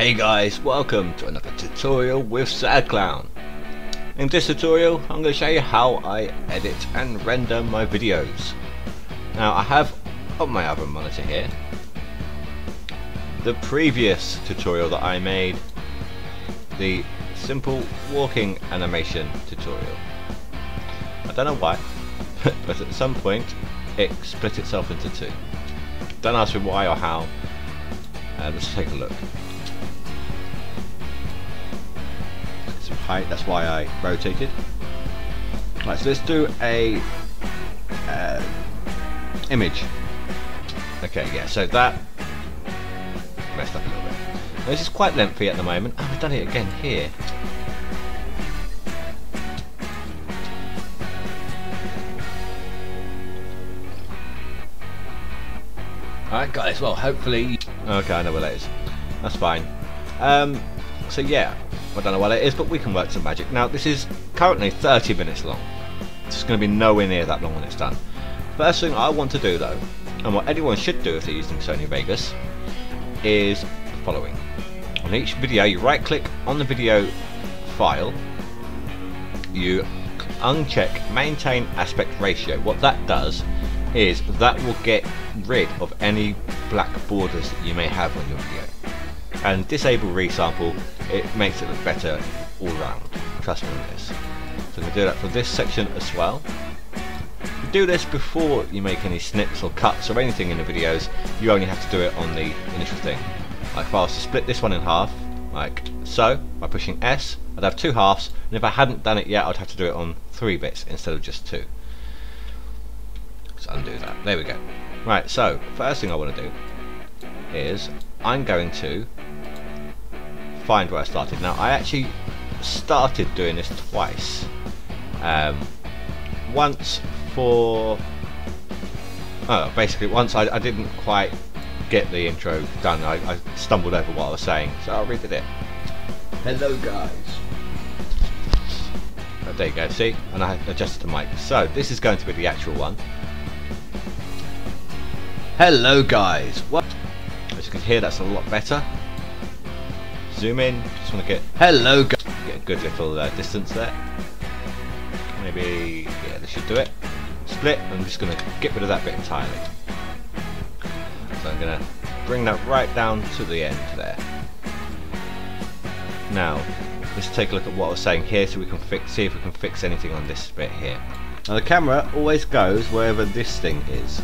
Hey guys, welcome to another tutorial with Sad Clown. In this tutorial I'm going to show you how I edit and render my videos. Now I have on my other monitor here the previous tutorial that I made, the simple walking animation tutorial. I don't know why, but at some point it split itself into two. Don't ask me why or how. Let's take a look. Some height, that's why I rotated. Right, so let's do a image. Okay, yeah, so that messed up a little bit. Now, this is quite lengthy at the moment. Oh, I've done it again here. Alright guys, well hopefully... Okay, I know where that is. That's fine. So yeah, I don't know what that is, but we can work some magic. Now this is currently 30 minutes long. It's going to be nowhere near that long when it's done. First thing I want to do though, and what anyone should do if they're using Sony Vegas, is the following. On each video you right click on the video file, you uncheck maintain aspect ratio. What that does is that will get rid of any black borders that you may have on your video, and disable resample. It makes it look better all round, trust me on this. So I'm going to do that for this section as well. You do this before you make any snips or cuts or anything in the videos. You only have to do it on the initial thing. Like if I was to split this one in half like so by pushing S, I'd have two halves, and if I hadn't done it yet I'd have to do it on 3 bits instead of just 2. Let's undo that. There we go. Right, so first thing I want to do is I'm going to find where I started. Now I actually started doing this twice. Once for basically once I didn't quite get the intro done. I stumbled over what I was saying, so I redid it. Hello guys. Oh, there you go, see, and I adjusted the mic. So this is going to be the actual one. Hello guys. What? As you can hear, that's a lot better. Zoom in. Just want to get hello guys. Get a good little distance there. Maybe yeah, this should do it. Split. I'm just going to get rid of that bit entirely. So I'm going to bring that right down to the end there. Now let's take a look at what I was saying here, so we can see if we can fix anything on this bit here. Now the camera always goes wherever this thing is.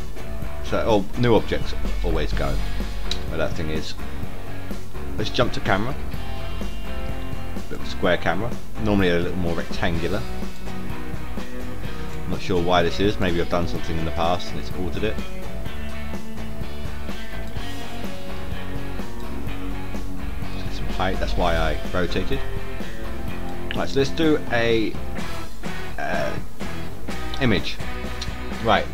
So, new objects always go where that thing is. Let's jump to camera. Bit of a square camera. Normally a little more rectangular. I'm not sure why this is. Maybe I've done something in the past and it's altered it. Let's get some height. That's why I rotated. Right, so let's do a image. Right.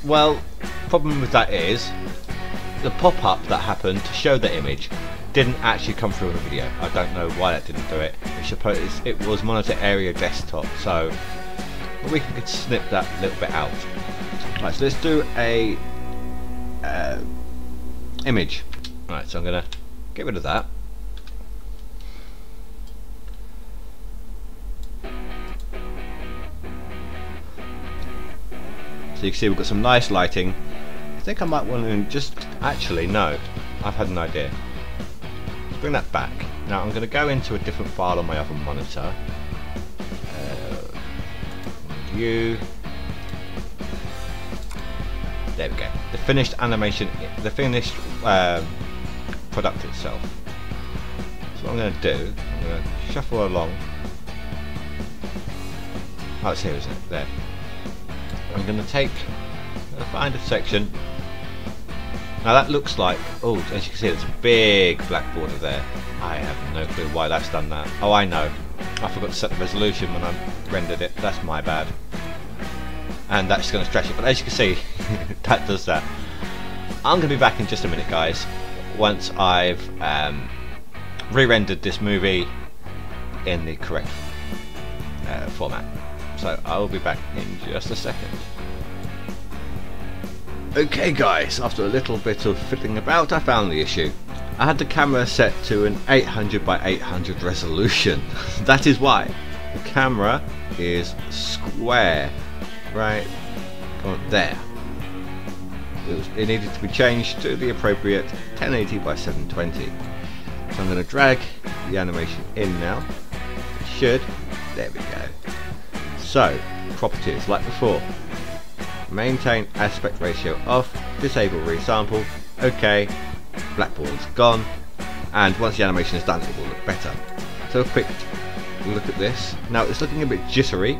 Well, problem with that is the pop-up that happened to show the image didn't actually come through in the video. I don't know why that didn't do it. It was monitor area desktop, so we could snip that little bit out. Right, so let's do a image. Right, so I'm gonna get rid of that. So you can see we've got some nice lighting. I think I might want to just... Actually, no. I've had an idea. Let's bring that back. Now I'm going to go into a different file on my other monitor. View. There we go. The finished animation, the finished product itself. So what I'm going to do, I'm going to shuffle along. Oh, it's here, isn't it? There. I'm going to find a section. Now that looks like, oh, as you can see, there's a big black border there. I have no clue why that's done that. Oh, I know. I forgot to set the resolution when I rendered it. That's my bad. And that's going to stretch it. But as you can see, that does that. I'm going to be back in just a minute, guys, once I've re-rendered this movie in the correct format. So I will be back in just a second. Okay guys, after a little bit of fiddling about I found the issue. I had the camera set to an 800 by 800 resolution. That is why the camera is square, right there. It needed to be changed to the appropriate 1080 by 720. So I'm going to drag the animation in now. It should. There we go. So, properties like before. Maintain aspect ratio off. Disable resample. OK. Black ball's gone. And once the animation is done, it will look better. So a quick look at this. Now it's looking a bit jittery.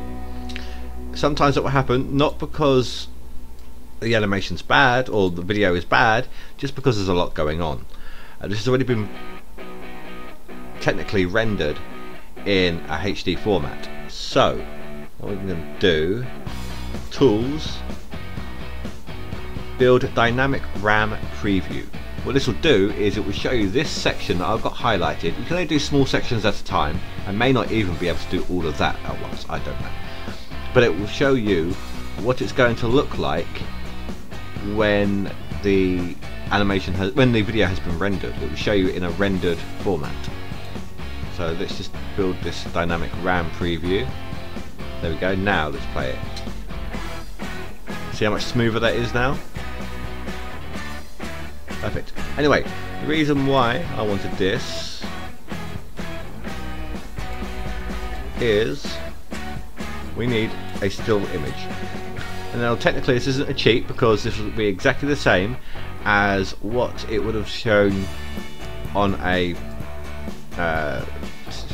Sometimes that will happen, not because the animation's bad or the video is bad, just because there's a lot going on. This has already been technically rendered in a HD format. So what we're going to do, tools, build dynamic RAM preview. What this will do is it will show you this section that I've got highlighted. You can only do small sections at a time. I may not even be able to do all of that at once, I don't know. But it will show you what it's going to look like when the video has been rendered. It will show you in a rendered format. So let's just build this dynamic RAM preview. There we go. Now let's play it. See how much smoother that is now? Perfect. Anyway, the reason why I wanted this is we need a still image. And now technically this isn't a cheat, because this will be exactly the same as what it would have shown on a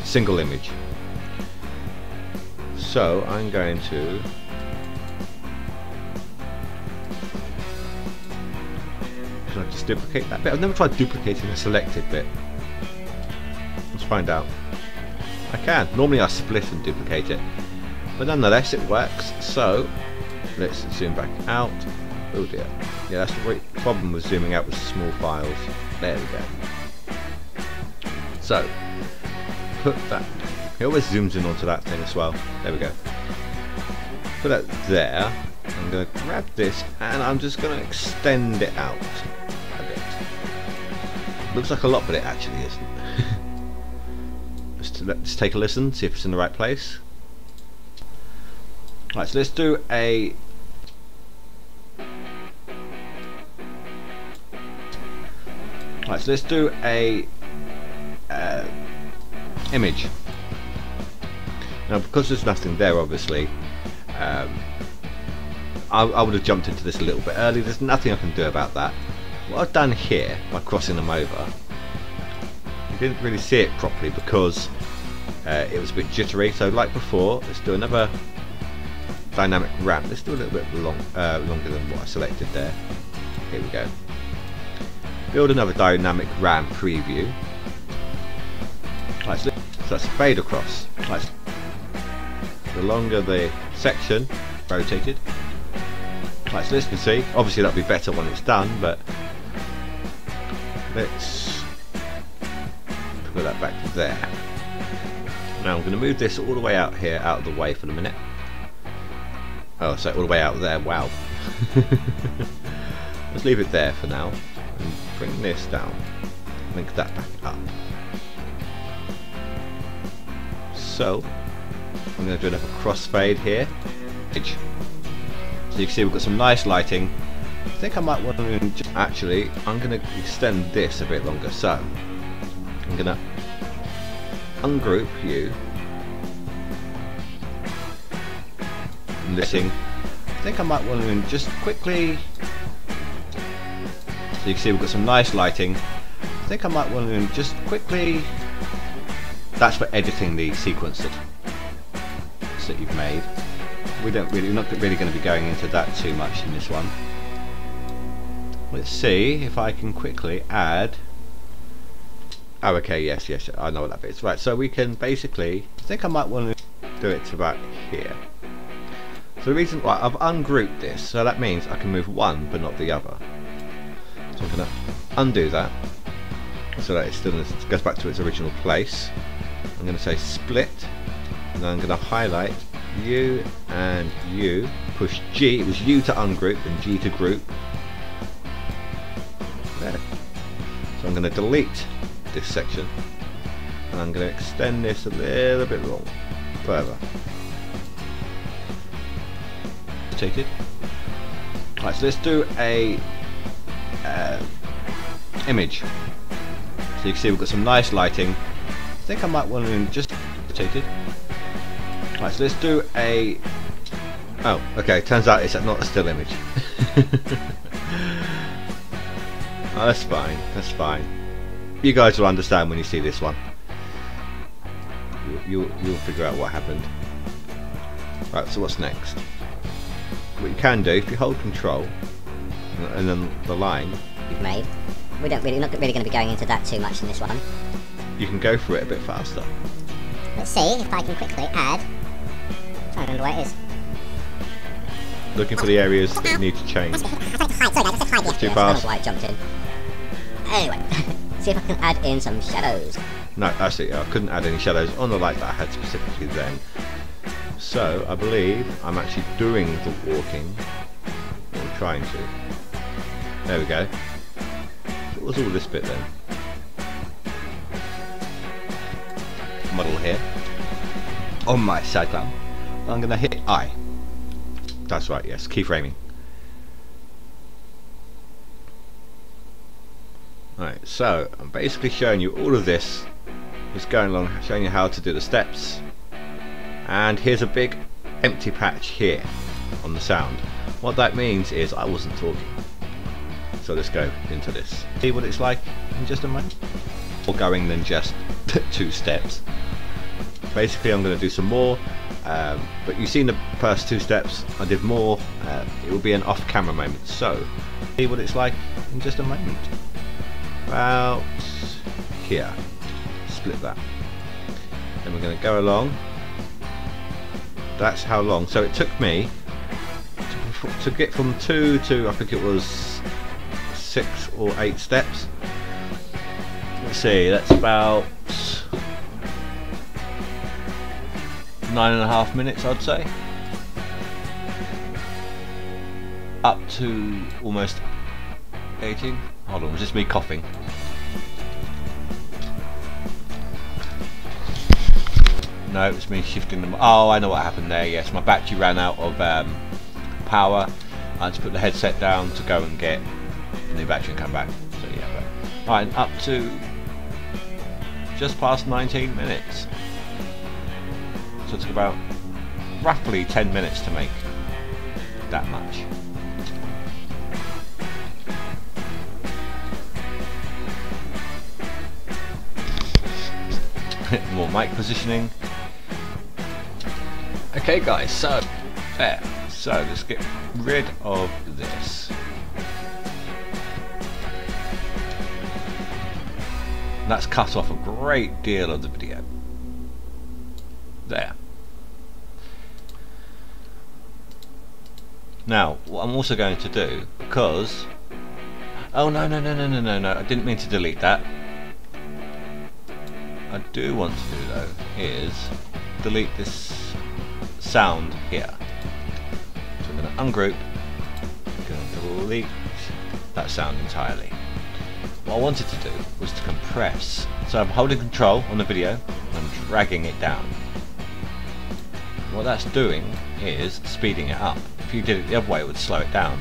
single image. So I'm going to can I just duplicate that bit? I've never tried duplicating a selected bit. Let's find out. I can. Normally I split and duplicate it, but nonetheless it works. So let's zoom back out. Oh dear. Yeah, that's the problem with zooming out with small files. There we go. So put that. It always zooms in onto that thing as well. There we go. Put that there. I'm going to grab this and I'm just going to extend it out a bit. Looks like a lot, but it actually isn't. Let's take a listen, see if it's in the right place. Right, so let's do a image. Now, because there's nothing there, obviously, I would have jumped into this a little bit early. There's nothing I can do about that. What I've done here by crossing them over, you didn't really see it properly because it was a bit jittery. So like before, let's do another dynamic RAM. Let's do a little bit longer than what I selected there. Here we go. Build another dynamic RAM preview. Right, so that's fade across. Right, the longer the section rotated. Right, so as you can see, obviously that'll be better when it's done, but let's put that back to there. Now I'm going to move this all the way out here, out of the way for the minute. Oh, so all the way out there, wow. Let's leave it there for now, and bring this down, link that back up. So, I'm going to do another crossfade here. So you can see we've got some nice lighting. I think I might want to just actually, I'm going to extend this a bit longer. So I'm going to ungroup you. Listening. I think I might want to just quickly. So you can see we've got some nice lighting. I think I might want to just quickly. That's for editing the sequence that you've made. We're not really going to be going into that too much in this one. Let's see if I can quickly add. Oh, okay, yes, I know what that is. Right, so we can basically. I think I might want to do it to about here. So the reason why I've ungrouped this, so that means I can move one but not the other. So I'm going to undo that, so that it still goes back to its original place. I'm going to say split, and then I'm going to highlight U and U, push G. It was U to ungroup and G to group. There. So I'm I'm going to delete this section and I'm going to extend this a little bit long further. Rotated. Right, so let's do a image. So you can see we've got some nice lighting. I think I might want to just rotated. Right, so let's do a. Oh, okay. Turns out it's not a still image. Oh, that's fine. That's fine. You guys will understand when you see this one. You'll figure out what happened. Right. So what's next? What you can do, if you hold Control and then the line we've made, we're not really going to be going into that too much in this one. You can go through it a bit faster. Let's see if I can quickly add. I don't remember where it is. Looking for the areas that you need to change. Sorry, I just hide. It's too I fast. don't know why it jumped in. Anyway, see if I can add in some shadows. No, actually, I couldn't add any shadows on the light that I had specifically then. So I believe I'm actually doing the walking, or trying to. There we go. What was all this bit then? Model here. On my SADCloud, I'm going to hit I. That's right, yes, keyframing. Right, so I'm basically showing you all of this, just going along, showing you how to do the steps. And here's a big empty patch here on the sound. What that means is I wasn't talking. So let's go into this. See what it's like in just a moment. More going than just 2 steps. Basically I'm going to do some more, but you've seen the first 2 steps. I did more. It will be an off-camera moment. So see what it's like in just a moment. About here. Split that. Then we're going to go along. That's how long. So it took me to get from 2 to, I think it was 6 or 8 steps. Let's see, that's about 9.5 minutes, I'd say. Up to almost 18. Hold on, was this me coughing? No, it was me shifting them. Oh, I know what happened there. Yes, my battery ran out of power. I had to put the headset down to go and get a new battery and come back. So yeah, but right, up to just past 19 minutes. So it took about roughly 10 minutes to make that much. More mic positioning. Okay guys, so there. So let's get rid of this. That's cut off a great deal of the video. There. Now, what I'm also going to do, because... Oh no, I didn't mean to delete that. I do want to do though is delete this sound here. So I'm going to ungroup, going to delete that sound entirely. What I wanted to do was to compress. So I'm holding Control on the video and I'm dragging it down. What that's doing is speeding it up. If you did it the other way, it would slow it down.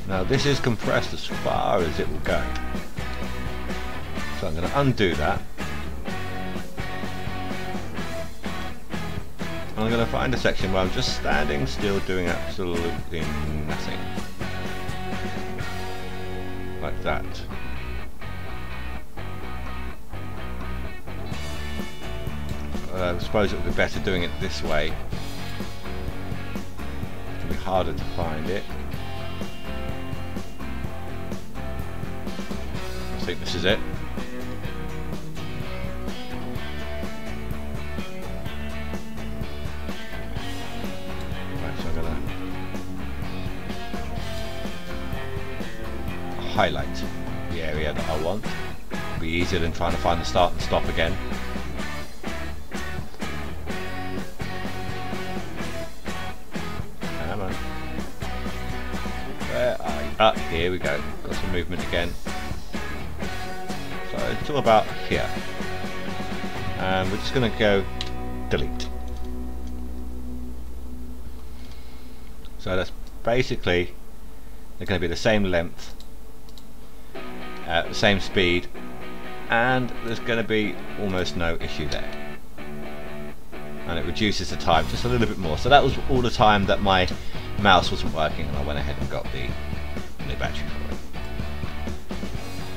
Now this is compressed as far as it will go. So I'm going to undo that. I'm going to find a section where I'm just standing still doing absolutely nothing. Like that. I suppose it would be better doing it this way. It will be harder to find it. I think this is it. Right, so I'm going to highlight the area that I want. It'll be easier than trying to find the start and stop again. Here we go. Got some movement again. So it's all about here. And we're just going to go delete. So that's basically, they're going to be the same length, the same speed, and there's going to be almost no issue there. And it reduces the time just a little bit more. So that was all the time that my mouse wasn't working, and I went ahead and got the new battery for it.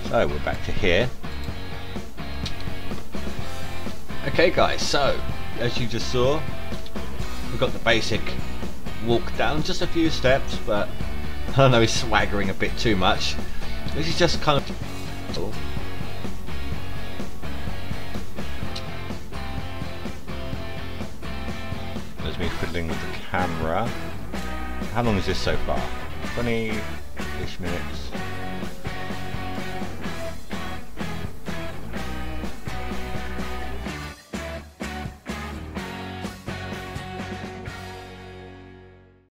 So we're back to here. Okay guys, so as you just saw, we've got the basic walk down, just a few steps, but I know he's swaggering a bit too much. This is just kind of... Oh. There's me fiddling with the camera. How long is this so far? 20-ish minutes.